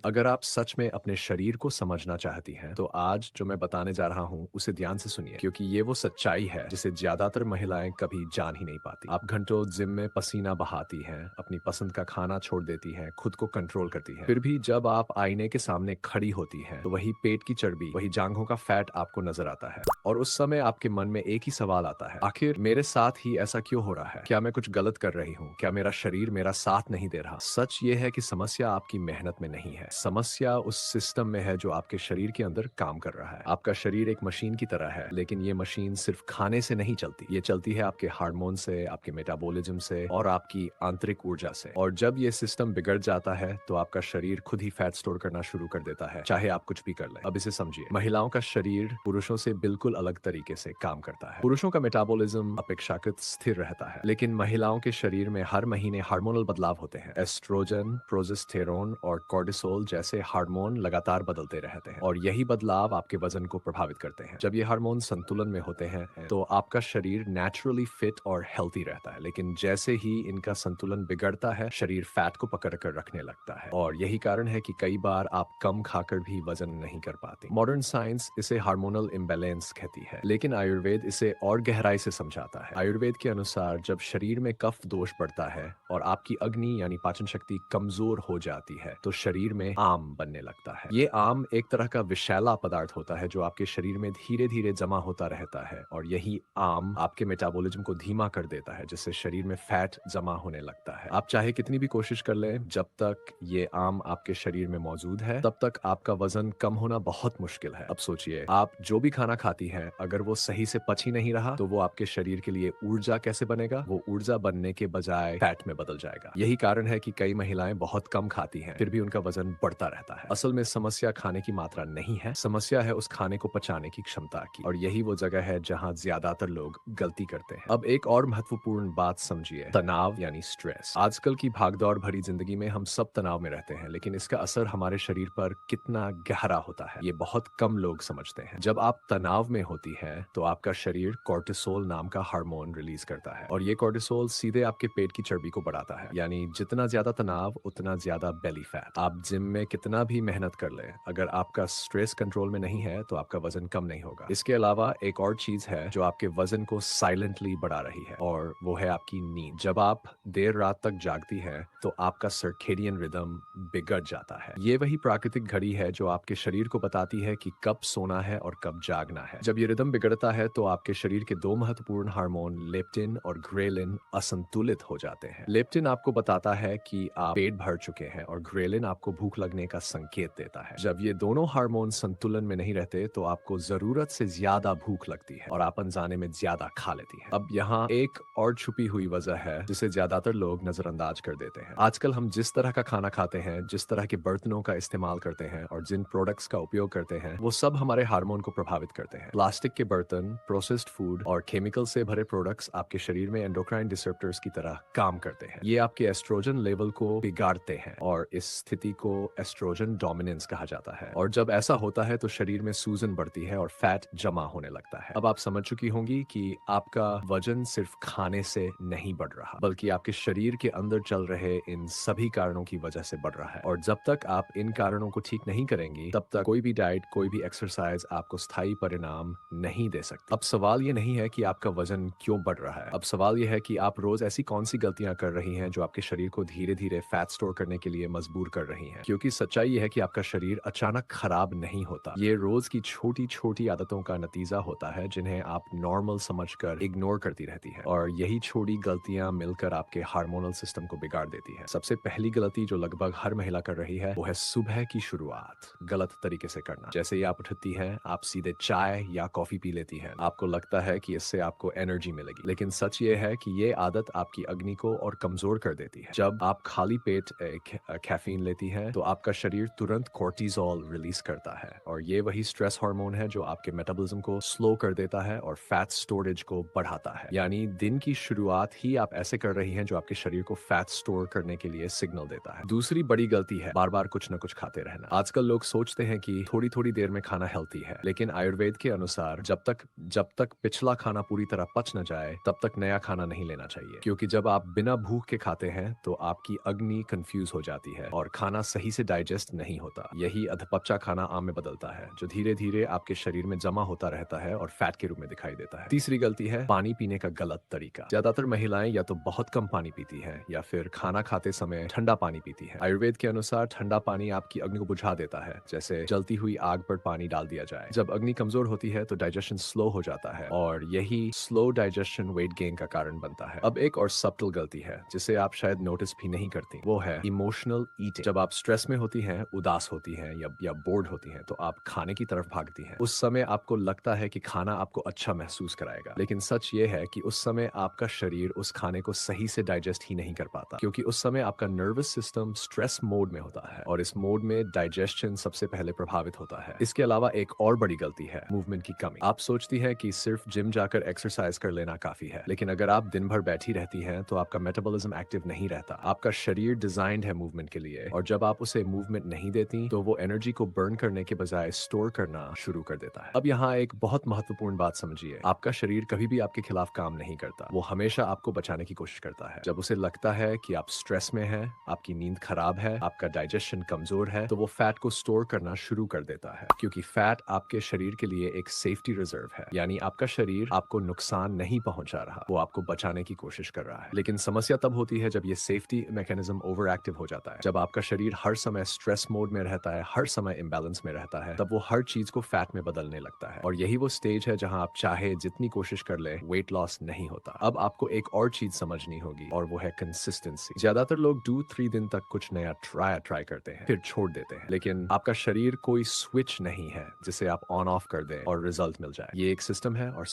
अगर आप सच में अपने शरीर को समझना चाहती हैं, तो आज जो मैं बताने जा रहा हूँ, उसे ध्यान से सुनिए क्योंकि ये वो सच्चाई है जिसे ज्यादातर महिलाएं कभी जान ही नहीं पाती। आप घंटों जिम में पसीना बहाती हैं, अपनी पसंद का खाना छोड़ देती हैं, खुद को कंट्रोल करती हैं। फिर भी जब आप आईने के सामने खड़ी होती हैं, तो वही पेट की चर्बी, वही जांघों का फैट आपको नजर आता है। और उस समय आपके मन में एक ही सवाल आता है, आखिर मेरे साथ ही ऐसा क्यों हो रहा है? क्या मैं कुछ गलत कर रही हूँ? क्या मेरा शरीर मेरा साथ नहीं दे रहा? सच ये है कि समस्या आपकी मेहनत में नहीं है, समस्या उस सिस्टम में है जो आपके शरीर के अंदर काम कर रहा है। आपका शरीर एक मशीन की तरह है, लेकिन ये मशीन सिर्फ खाने से नहीं चलती। ये चलती है आपके हार्मोन से, आपके मेटाबॉलिज्म से और आपकी आंतरिक ऊर्जा से। और जब ये सिस्टम बिगड़ जाता है, तो आपका शरीर खुद ही फैट स्टोर करना शुरू कर देता है, चाहे आप कुछ भी कर लें। अब इसे समझिए, महिलाओं का शरीर पुरुषों से बिल्कुल अलग तरीके से काम करता है। पुरुषों का मेटाबॉलिज्म अपेक्षाकृत स्थिर रहता है, लेकिन महिलाओं के शरीर में हर महीने हार्मोनल बदलाव होते हैं। एस्ट्रोजन, प्रोजेस्टेरोन और कॉर्टिसोल जैसे हार्मोन लगातार बदलते रहते हैं और यही बदलाव आपके वजन को प्रभावित करते हैं। जब ये हार्मोन संतुलन में होते हैं, तो आपका शरीर नेचुरली फिट और हेल्थी रहता है, लेकिन जैसे ही इनका संतुलन बिगड़ता है, शरीर फैट को पकड़ कर रखने लगता है। और यही कारण है कि कई बार आप कम खाकर भी वजन नहीं कर पाते। मॉडर्न साइंस इसे हार्मोनल इम्बैलेंस कहती है, लेकिन आयुर्वेद इसे और गहराई से समझाता है। आयुर्वेद के अनुसार जब शरीर में कफ दोष बढ़ता है और आपकी अग्नि यानी पाचन शक्ति कमजोर हो जाती है, तो शरीर में आम बनने लगता है। ये आम एक तरह का विषैला पदार्थ होता है जो आपके शरीर में धीरे धीरे जमा होता रहता है, और यही आम आपके मेटाबॉलिज्म को धीमा कर देता है, जिससे शरीर में फैट जमा होने लगता है। आप चाहे कितनी भी कोशिश कर लें, जब तक ये आम आपके शरीर में मौजूद है, तब तक आपका वजन कम होना बहुत मुश्किल है। अब सोचिए, आप जो भी खाना खाती हैं, अगर वो सही से पच ही नहीं रहा, तो वो आपके शरीर के लिए ऊर्जा कैसे बनेगा? वो ऊर्जा बनने के बजाय फैट में बदल जाएगा। यही कारण है कि कई महिलाएं बहुत कम खाती हैं, फिर भी उनका वजन बढ़ता रहता है। असल में समस्या खाने की मात्रा नहीं है, समस्या है उस खाने को पचाने की क्षमता की, और यही वो जगह है जहां ज्यादातर लोग गलती करते हैं। अब एक और महत्वपूर्ण बात समझिए, तनाव यानी स्ट्रेस। आजकल की भागदौड़ भरी जिंदगी में हम सब तनाव में रहते हैं, लेकिन इसका असर हमारे शरीर पर कितना गहरा होता है, ये बहुत कम लोग समझते हैं। जब आप तनाव में होती हैं, तो आपका शरीर कॉर्टिसोल नाम का हार्मोन रिलीज करता है, और ये कॉर्टिसोल सीधे आपके पेट की चर्बी को बढ़ाता है। यानी जितना ज्यादा तनाव, उतना ज्यादा बेली फैट। आप जिम में कितना भी मेहनत कर ले, अगर आपका स्ट्रेस कंट्रोल में नहीं है, तो आपका वजन कम नहीं होगा। इसके अलावा एक और चीज है जो आपके वजन को साइलेंटली बढ़ा रही है, और वो है आपकी नींद। जब आप देर रात तक जागती हैं, तो आपका सर्केडियन रिदम बिगड़ जाता है। ये वही प्राकृतिक घड़ी है जो आपके शरीर को बताती है कि कब सोना है और कब जागना है। जब ये रिदम बिगड़ता है, तो आपके शरीर के दो महत्वपूर्ण हार्मोन लेप्टिन और ग्रेलिन असंतुलित हो जाते हैं। लेप्टिन आपको बताता है कि आप पेट भर चुके हैं, और ग्रेलिन आपको भूख लगने का संकेत देता है। जब ये दोनों हार्मोन संतुलन में नहीं रहते, तो आपको जरूरत से ज्यादा भूख लगती है और आप अनजाने में ज्यादा खा लेती हैं। अब यहाँ एक और छुपी हुई वजह है जिसे ज्यादातर लोग नजरअंदाज कर देते हैं। आजकल हम जिस तरह का खाना खाते हैं, जिस तरह के बर्तनों का इस्तेमाल करते हैं और जिन प्रोडक्ट्स का उपयोग करते हैं, वो सब हमारे हार्मोन को प्रभावित करते हैं। प्लास्टिक के बर्तन, प्रोसेस्ड फूड और केमिकल से भरे प्रोडक्ट्स आपके शरीर में एंडोक्राइन डिसरप्टर्स की तरह काम करते हैं। ये आपके एस्ट्रोजन लेवल को बिगाड़ते हैं, और इस स्थिति को एस्ट्रोजन डोमिनेंस कहा जाता है। और जब ऐसा होता है, तो शरीर में सूजन बढ़ती है और फैट जमा होने लगता है। अब आप समझ चुकी होंगी कि आपका वजन सिर्फ खाने से नहीं बढ़ रहा, बल्कि आपके शरीर के अंदर चल रहे इन सभी कारणों की वजह से बढ़ रहा है। और जब तक आप इन कारणों को ठीक नहीं करेंगी, तब तक कोई भी डाइट, कोई भी एक्सरसाइज आपको स्थायी परिणाम नहीं दे सकती। अब सवाल ये नहीं है कि आपका वजन क्यों बढ़ रहा है, अब सवाल ये है कि आप रोज ऐसी कौन सी गलतियां कर रही हैं जो आपके शरीर को धीरे धीरे फैट स्टोर करने के लिए मजबूर कर रही हैं। क्योंकि सच्चाई ये है कि आपका शरीर अचानक खराब नहीं होता, ये रोज की छोटी छोटी आदतों का नतीजा होता है, जिन्हें आप नॉर्मल समझकर इग्नोर करती रहती है, और यही छोटी गलतियां मिलकर आपके हार्मोनल सिस्टम को बिगाड़ देती है। सबसे पहली गलती जो लगभग हर महिला कर रही है, वो है सुबह की शुरुआत गलत तरीके से करना। जैसे ही आप उठती हैं, आप सीधे चाय या कॉफी पी लेती हैं। आपको लगता है कि इससे आपको एनर्जी मिलेगी, लेकिन सच ये है कि ये आदत आपकी अग्नि को और कमजोर कर देती है। जब आप खाली पेट कैफीन लेती हैं, तो आपका शरीर तुरंत कोर्टिसोल रिलीज करता है, और ये वही स्ट्रेस हार्मोन है जो आपके मेटाबॉलिज्म को स्लो कर देता है और फैट स्टोरेज को बढ़ाता है। यानी दिन की शुरुआत ही आप ऐसे कर रही हैं जो आपके शरीर को फैट स्टोर करने के लिए सिग्नल देता है। दूसरी बड़ी गलती है बार बार कुछ न कुछ खाते रहना। आजकल लोग सोचते हैं कि थोड़ी थोड़ी देर में खाना हेल्थी है, लेकिन आयुर्वेद के अनुसार जब तक पिछला खाना पूरी तरह पच न जाए, तब तक नया खाना नहीं लेना चाहिए। क्योंकि जब आप बिना भूख के खाते हैं, तो आपकी अग्नि कंफ्यूज हो जाती है और खाना सही सही से डाइजेस्ट नहीं होता। यही अधपचा खाना आम में बदलता है, जो धीरे धीरे आपके शरीर में जमा होता रहता है और फैट के रूप में दिखाई देता है। तीसरी गलती है पानी पीने का गलत तरीका। ज्यादातर महिलाएं या तो बहुत कम पानी पीती हैं या फिर खाना खाते समय ठंडा पानी पीती हैं। आयुर्वेद के अनुसार ठंडा पानी आपकी अग्नि को बुझा देता है, जैसे जलती हुई आग पर पानी डाल दिया जाए। जब अग्नि कमजोर होती है तो डाइजेशन स्लो हो जाता है और यही स्लो डाइजेशन वेट गेन का कारण बनता है। अब एक और सबटल गलती है जिसे आप शायद नोटिस भी नहीं करती, वो है इमोशनल ईटिंग। जब आप स्ट्रेस में होती हैं, उदास होती हैं या बोर्ड होती हैं, तो आप खाने की तरफ भागती हैं। उस समय आपको लगता है कि खाना आपको अच्छा महसूस कराएगा, लेकिन सच ये है कि उस समय आपका शरीर उस खाने को सही से डाइजेस्ट ही नहीं कर पाता, क्योंकि उस समय आपका नर्वस सिस्टम स्ट्रेस मोड में होता है और इस मोड में डाइजेशन सबसे पहले प्रभावित होता है। इसके अलावा एक और बड़ी गलती है मूवमेंट की कमी। आप सोचती हैं कि सिर्फ जिम जाकर एक्सरसाइज कर लेना काफी है, लेकिन अगर आप दिन भर बैठी रहती हैं तो आपका मेटाबॉलिज्म एक्टिव नहीं रहता। आपका शरीर डिजाइंड है मूवमेंट के लिए, और जब आप उसे मूवमेंट नहीं देती तो वो एनर्जी को बर्न करने के बजाय स्टोर करना शुरू कर देता है। अब यहाँ एक बहुत महत्वपूर्ण बात समझिए, आपका शरीर कभी भी आपके खिलाफ काम नहीं करता। वो हमेशा आपको बचाने की कोशिश करता है। जब उसे लगता है कि आप स्ट्रेस में हैं, आपकी नींद खराब है, आपका डाइजेशन कमजोर है, तो वो फैट को स्टोर करना शुरू कर देता है, क्योंकि फैट आपके शरीर के लिए एक सेफ्टी रिजर्व है। यानी आपका शरीर आपको नुकसान नहीं पहुंचा रहा, वो आपको बचाने की कोशिश कर रहा है। लेकिन समस्या तब होती है जब ये सेफ्टी मैकेनिज्म ओवर एक्टिव हो जाता है। जब आपका शरीर हर समय स्ट्रेस मोड में रहता है, हर समय इम्बैलेंस में रहता है, तब वो हर चीज को फैट में बदलने लगता है। और यही वो स्टेज है जहां आप चाहे जितनी कोशिश कर ले, वेट लॉस नहीं होता। अब आपको एक और चीज समझनी होगी, और वो है कंसिस्टेंसी। ज्यादातर लोग 2-3 दिन तक कुछ नया ट्राई करते हैं, फिर छोड़ देते हैं। लेकिन आपका शरीर कोई स्विच नहीं है जिसे आप ऑन ऑफ कर दें और रिजल्ट मिल जाए। ये एक सिस्टम है, और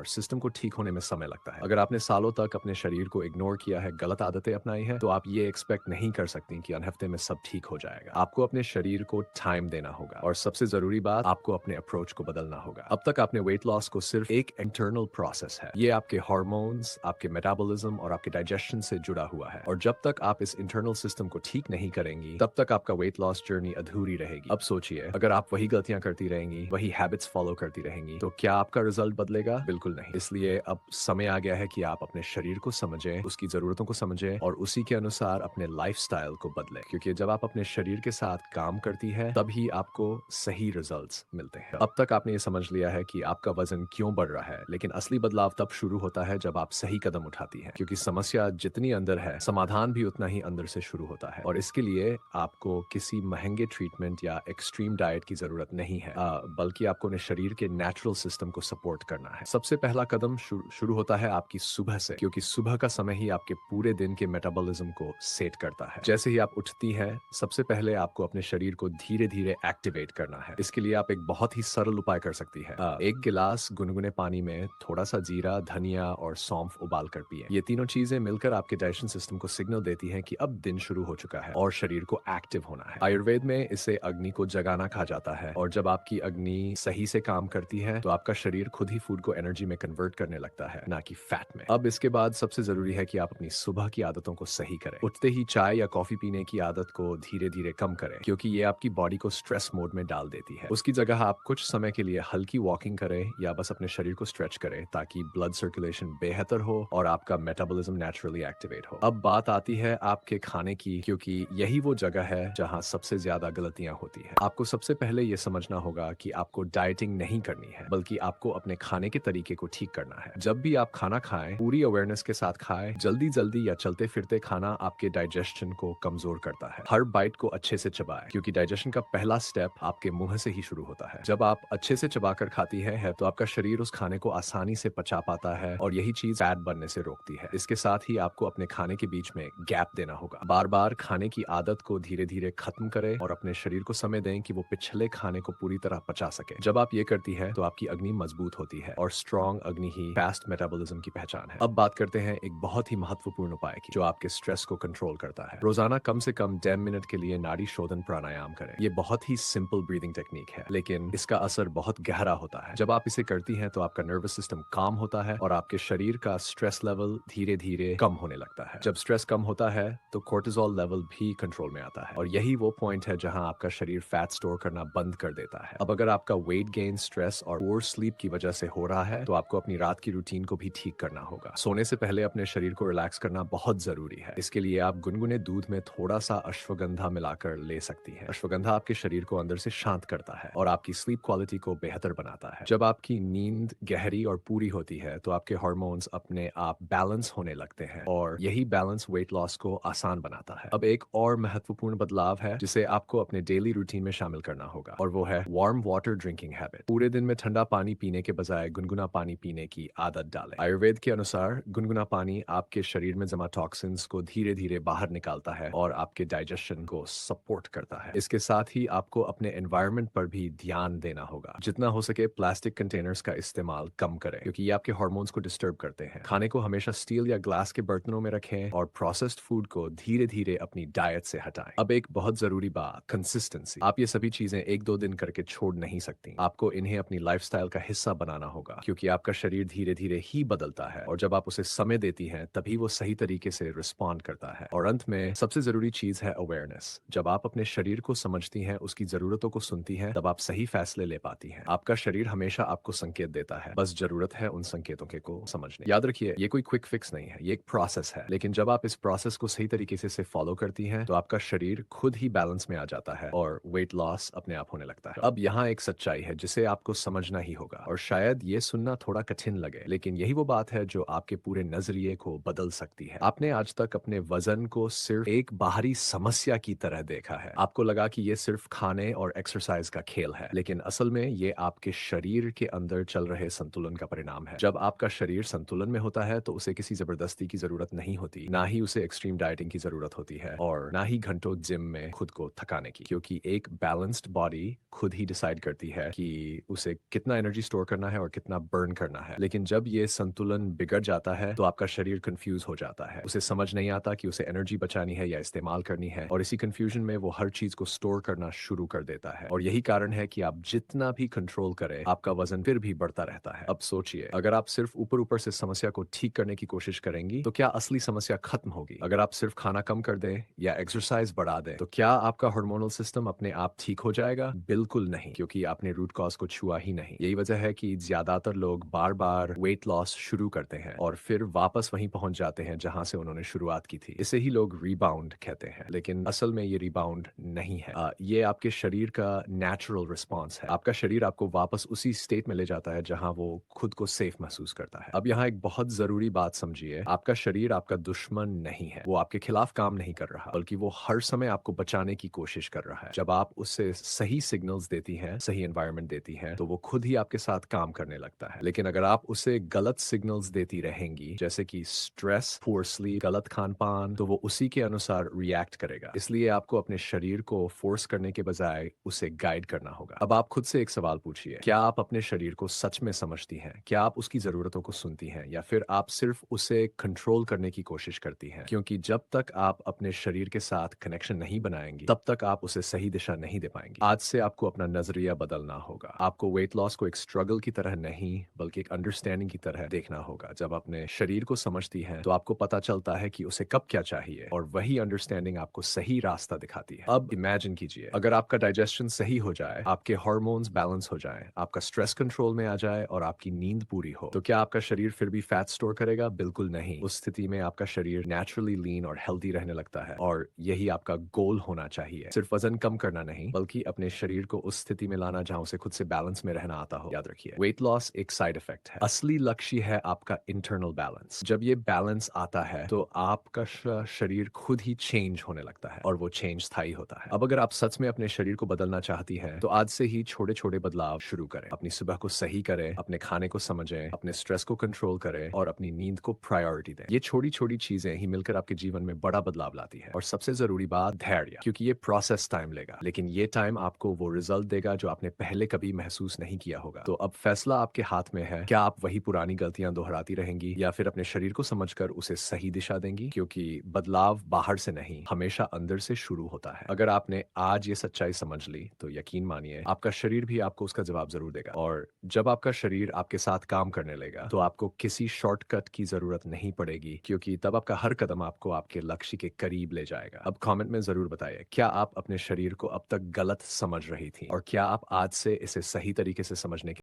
सिस्टम को ठीक होने में समय लगता है। अगर आपने सालों तक अपने शरीर को इग्नोर किया है, गलत आदतें अपनाई हैं, तो आप ये एक्सपेक्ट नहीं कर सकती कि हफ्ते में सब ठीक हो जाएगा। आपको अपने शरीर को टाइम देना होगा, और सबसे जरूरी बात, आपको अपने अप्रोच को बदलना होगा। अब तक आपने वेट लॉस को सिर्फ एक इंटरनल प्रोसेस है। ये आपके हार्मोन्स, आपके मेटाबॉलिज्म और आपके डाइजेशन से जुड़ा हुआ है, और जब तक आप इस इंटरनल सिस्टम को ठीक नहीं करेंगी, तब तक आपका वेट लॉस जर्नी अधूरी रहेगी। अब सोचिए, अगर आप वही गलतियां करती रहेंगी, वही हैबिट्स फॉलो करती रहेंगी, तो क्या आपका रिजल्ट बदलेगा? बिल्कुल नहीं। इसलिए अब समय आ गया है कि आप अपने शरीर को समझें, उसकी जरूरतों को समझें और उसी के अनुसार अपने लाइफस्टाइल को बदलें, क्योंकि जब आप अपने शरीर के साथ काम करती है, तभी आपको सही रिजल्ट्स मिलते हैं। अब तक आपने ये समझ लिया है कि आपका वजन क्यों बढ़ रहा है, लेकिन असली बदलाव तब शुरू होता है जब आप सही कदम उठाती हैं, क्योंकि समस्या जितनी अंदर है, समाधान भी उतना ही अंदर से शुरू होता है। और इसके लिए आपको किसी महंगे ट्रीटमेंट या एक्सट्रीम डाइट की जरूरत नहीं है, बल्कि आपको अपने शरीर के नेचुरल सिस्टम को सपोर्ट करना है। सबसे पहला कदम शुरू होता है आपकी सुबह से, क्योंकि सुबह का समय ही आपके पूरे दिन के मेटाबॉलिज्म को सेट करता है। जैसे ही आप उठती हैं, सबसे पहले आपको अपने शरीर को धीरे धीरे एक्टिवेट करना है। इसके लिए आप एक बहुत ही सरल उपाय कर सकती है। एक गिलास गुनगुने पानी में थोड़ा सा जीरा, धनिया और सौंफ उबाल कर पिए। ये तीनों चीजें मिलकर आपके डाइजेशन सिस्टम को सिग्नल देती हैं कि अब दिन शुरू हो चुका है और शरीर को एक्टिव होना है। आयुर्वेद में इसे अग्नि को जगाना कहा जाता है, और जब आपकी अग्नि सही से काम करती है, तो आपका शरीर खुद ही फूड को एनर्जी में कन्वर्ट करने लगता है, ना कि फैट में। अब इसके बाद सबसे जरूरी है कि आप अपनी सुबह की आदतों को सही करें। उठते ही चाय या कॉफी पीने की आदत को धीरे धीरे कम करें, क्योंकि ये आपकी बॉडी को स्ट्रेस मोड में डाल देती है। उसकी जगह आप कुछ समय के लिए हल्की वॉकिंग करें या बस अपने शरीर को स्ट्रेच करें, ताकि ब्लड सर्कुलेशन बेहतर हो और आपका मेटाबॉलिज्म नेचुरली एक्टिवेट हो। अब बात आती है आपके खाने की, क्योंकि यही वो जगह है जहां सबसे ज्यादा गलतियां होती है। आपको सबसे पहले ये समझना होगा कि आपको डाइटिंग नहीं करनी है, बल्कि आपको अपने खाने के तरीके को ठीक करना है। जब भी आप खाना खाएं, पूरी अवेयरनेस के साथ खाएं। जल्दी जल्दी या चलते फिरते खाना आपके डाइजेशन को कमजोर करता है। हर बाइट को अच्छे से चबाएं, क्योंकि डाइजेशन का पहला स्टेप आपके मुंह से ही शुरू होता है। जब आप अच्छे से चबाकर खाती है तो आपका शरीर उस खाने को आसानी से पचा पाता है, और यही चीज फैट बनने से रोकती है। इसके साथ ही आपको अपने खाने के बीच में गैप देना होगा। बार बार खाने की आदत को धीरे धीरे खत्म करें और अपने शरीर को समय दें कि वो पिछले खाने को पूरी तरह पचा सके। जब आप ये करती है तो आपकी अग्नि मजबूत होती है, और स्ट्रॉन्ग अग्नि ही फास्ट मेटाबॉलिज्म की पहचान है। अब बात करते हैं एक बहुत ही महत्वपूर्ण उपाय की, जो आपके स्ट्रेस को कंट्रोल करता है। रोजाना कम से कम 10 मिनट के लिए नाड़ी शोधन प्राणायाम करें। ये बहुत ही सिंपल ब्रीदिंग टेक्निक है, लेकिन इसका असर बहुत गहरा होता है। जब आप इसे करती हैं तो आपका नर्वस सिस्टम काम होता है, और आपके शरीर का स्ट्रेस लेवल धीरे धीरे कम होने लगता है। जब स्ट्रेस कम होता है तो कोर्टिसोल लेवल भी कंट्रोल में आता है, और यही वो पॉइंट है जहां आपका शरीर फैट स्टोर करना बंद कर देता है। अब अगर आपका वेट गेन स्ट्रेस और पुअर स्लीप की वजह से हो रहा है, तो आपको अपनी रात की रूटीन को भी ठीक करना होगा। सोने से पहले अपने शरीर को रिलैक्स करना बहुत जरूरी है। इसके लिए आप गुनगुने दूध में थोड़ा सा अश्वगंधा अश्वगंधा मिलाकर ले सकती हैं। अश्वगंधा आपके शरीर को अंदर से शांत करता है और आपकी स्लीप क्वालिटी को बेहतर बनाता है। जब आपकी नींद गहरी और पूरी होती है तो आपके हार्मोन्स अपने आप बैलेंस होने लगते हैं और यही बैलेंस वेट लॉस को आसान बनाता है। अब एक और महत्वपूर्ण बदलाव है जिसे आपको अपने डेली रूटीन में शामिल करना होगा और वो है वार्म वाटर ड्रिंकिंग हैबिट। पूरे दिन में ठंडा पानी पीने के बजाय गुनगुना पानी पीने की आदत डालें। आयुर्वेद के अनुसार गुनगुना पानी आपके शरीर में जमा टॉक्सिन्स को धीरे धीरे बाहर निकालता है और आपके डाइजेशन को सपोर्ट करता है। इसके साथ ही आपको अपने एनवायरनमेंट पर भी ध्यान देना होगा। जितना हो सके प्लास्टिक कंटेनर्स का इस्तेमाल कम करें क्योंकि ये आपके हार्मोन्स को डिस्टर्ब करते हैं। खाने को हमेशा स्टील या ग्लास के बर्तनों में रखें और प्रोसेस्ड फूड को धीरे धीरे अपनी डाइट से हटाएं। अब एक बहुत जरूरी बात, कंसिस्टेंसी। आप ये सभी चीजें एक दो दिन करके छोड़ नहीं सकती। आपको इन्हें अपनी लाइफस्टाइल का हिस्सा बनाना होगा क्योंकि आपका शरीर धीरे धीरे ही बदलता है और जब आप उसे समय देती हैं तभी वो सही तरीके से रिस्पॉन्ड करता है। और अंत में सबसे जरूरी चीज है अवेयरनेस। जब आप अपने शरीर को समझती हैं, उसकी जरूरतों को सुनती हैं, तब आप सही फैसले ले पाती हैं। आपका शरीर हमेशा आपको संकेत देता है, बस जरूरत है उन संकेतों के को समझने। याद रखिए, ये कोई क्विक फिक्स नहीं है, ये एक प्रोसेस है। लेकिन जब आप इस प्रोसेस को सही तरीके से फॉलो करती हैं तो आपका शरीर खुद ही बैलेंस में आ जाता है और वेट लॉस अपने आप होने लगता है। अब यहाँ एक सच्चाई है जिसे आपको समझना ही होगा और शायद ये सुनना थोड़ा कठिन लगे, लेकिन यही वो बात है जो आपके पूरे नजरिए को बदल सकती है। आपने आज तक अपने वजन को सिर्फ एक बाहरी समस्या की तरह देखा है। आपको लगा कि ये सिर्फ खाने और एक्सरसाइज का खेल है, लेकिन असल में ये आपके शरीर के अंदर चल रहे संतुलन का परिणाम है। जब आपका शरीर संतुलन में होता है तो उसे किसी जबरदस्ती की जरूरत नहीं होती, ना ही उसे एक्सट्रीम डाइटिंग की जरूरत होती है और ना ही घंटों जिम में खुद को थकाने की, क्योंकि एक बैलेंस्ड बॉडी खुद ही डिसाइड करती है कि उसे कितना एनर्जी स्टोर करना है और कितना बर्न करना है। लेकिन जब ये संतुलन बिगड़ जाता है तो आपका शरीर कंफ्यूज हो जाता है। उसे समझ नहीं आता कि उसे एनर्जी बचानी है या इस्तेमाल करनी है और इसी कंफ्यूजन में वो हर चीज को स्टोर करना शुरू कर देता है। और यही कारण है कि आप जितना भी कंट्रोल करें, आपका वजन फिर भी बढ़ता रहता है। अब सोचिए, अगर आप सिर्फ ऊपर ऊपर से समस्या को ठीक करने की कोशिश करेंगी तो क्या असली समस्या खत्म होगी? अगर आप सिर्फ खाना कम कर दें या एक्सरसाइज बढ़ा दें तो क्या आपका हार्मोनल सिस्टम अपने आप ठीक हो जाएगा? बिल्कुल नहीं, क्योंकि आपने रूट कॉज को छुआ ही नहीं। यही वजह है कि ज्यादातर लोग बार बार वेट लॉस शुरू करते हैं और फिर वापस वहीं पहुंच जाते हैं जहां से उन्होंने शुरुआत की थी। इसे ही लोग रिबाउंड कहते हैं, लेकिन असल में ये रिबाउंड नहीं है। ये आपके शरीर का नेचुरल रिस्पॉन्स है। आपका शरीर आपको वापस उसी स्टेट में ले जाता है जहां वो खुद को सेफ महसूस करता है। अब यहाँ एक बहुत जरूरी बात समझिए, आपका शरीर आपका दुश्मन नहीं है। वो आपके खिलाफ काम नहीं कर रहा, बल्कि वो हर समय आपको बचाने की कोशिश कर रहा है। जब आप उससे सही सिग्नल्स देती हैं, सही एनवायरनमेंट देती हैं, तो वो खुद ही आपके साथ काम करने लगता है। लेकिन अगर आप उसे गलत सिग्नल्स देती रहेंगी, जैसे कि स्ट्रेस, पुअर स्लीप, गलत खान पान, तो वो उसी के अनुसार रिएक्ट करेगा। इसलिए आपको अपने शरीर को फोर्स करने के बजाय उसे गाइड करना होगा। अब आप खुद से एक सवाल पूछिए, क्या आप अपने शरीर को सच में समझती हैं? क्या आप उसकी जरूरतों को सुनती हैं या फिर आप सिर्फ उसे कंट्रोल करने की कोशिश करती हैं? क्योंकि जब तक आप अपने शरीर के साथ कनेक्शन नहीं बनाएंगी, तब तक आप उसे सही दिशा नहीं दे पाएंगी। आज से आपको अपना नजरिया बदलना होगा। आपको वेट लॉस को एक स्ट्रगल की तरह नहीं, बल्कि एक अंडरस्टैंडिंग की तरह देखना होगा। जब अपने शरीर को समझती हैं तो आपको पता चलता है कि उसे कब क्या चाहिए और वही अंडरस्टैंडिंग आपको सही रास्ता दिखाती है। अब इमेजिन कीजिए, अगर आपका डाइजेशन सही हो जाए, आपके हार्मोन्स बैलेंस हो जाए, आपका स्ट्रेस कंट्रोल में आ जाए और आपकी नींद पूरी हो, तो क्या आपका शरीर फिर भी फैट स्टोर करेगा? बिल्कुल नहीं। उस स्थिति में आपका शरीर नेचुरली लीन और हेल्दी रहने लगता है और यही आपका गोल होना चाहिए। सिर्फ वजन कम करना नहीं, बल्कि अपने शरीर को उस स्थिति में लाना जहां उसे खुद से बैलेंस में रहना आता हो। याद रखिए, वेट लॉस एक साइड इफेक्ट है, असली लक्ष्य है आपका इंटरनल बैलेंस। जब ये बैलेंस आता है तो आपका शरीर खुद ही चेंज होने लगता है और वो चेंज स्थायी होता है। अब अगर आप सच में अपने शरीर को बदलना चाहती हैं तो आज से ही छोटे छोटे बदलाव शुरू करें। अपनी सुबह को सही करें, अपने खाने को समझें, अपने स्ट्रेस को कंट्रोल करें और अपनी नींद को प्रायोरिटी दें। ये छोटी छोटी चीजें ही मिलकर आपके जीवन में बड़ा बदलाव लाती है। और सबसे जरूरी बात, धैर्य, क्योंकि ये प्रोसेस टाइम लेगा, लेकिन ये टाइम आपको वो रिजल्ट देगा जो आपने पहले कभी महसूस नहीं किया होगा। तो अब फैसला आपके हाथ में है, क्या आप वही पुरानी गलतियां दोहराती रहेंगी या फिर अपने शरीर को समझकर उसे सही दिशा देंगी? क्योंकि बदलाव बाहर से नहीं, हमेशा अंदर से शुरू होता है। अगर आपने आज ये सच्चाई समझ ली तो यकीन मानिए, आपका शरीर भी आपको उसका जवाब जरूर देगा। और जब आपका शरीर आपके साथ काम करने लगेगा तो आपको किसी शॉर्टकट की जरूरत नहीं पड़ेगी, क्योंकि तब आपका हर कदम आपको आपके लक्ष्य के करीब ले जाएगा। अब कमेंट में जरूर बताइए, क्या आप अपने शरीर को अब तक गलत समझ रही थी और क्या आप आज से इसे सही तरीके से समझने के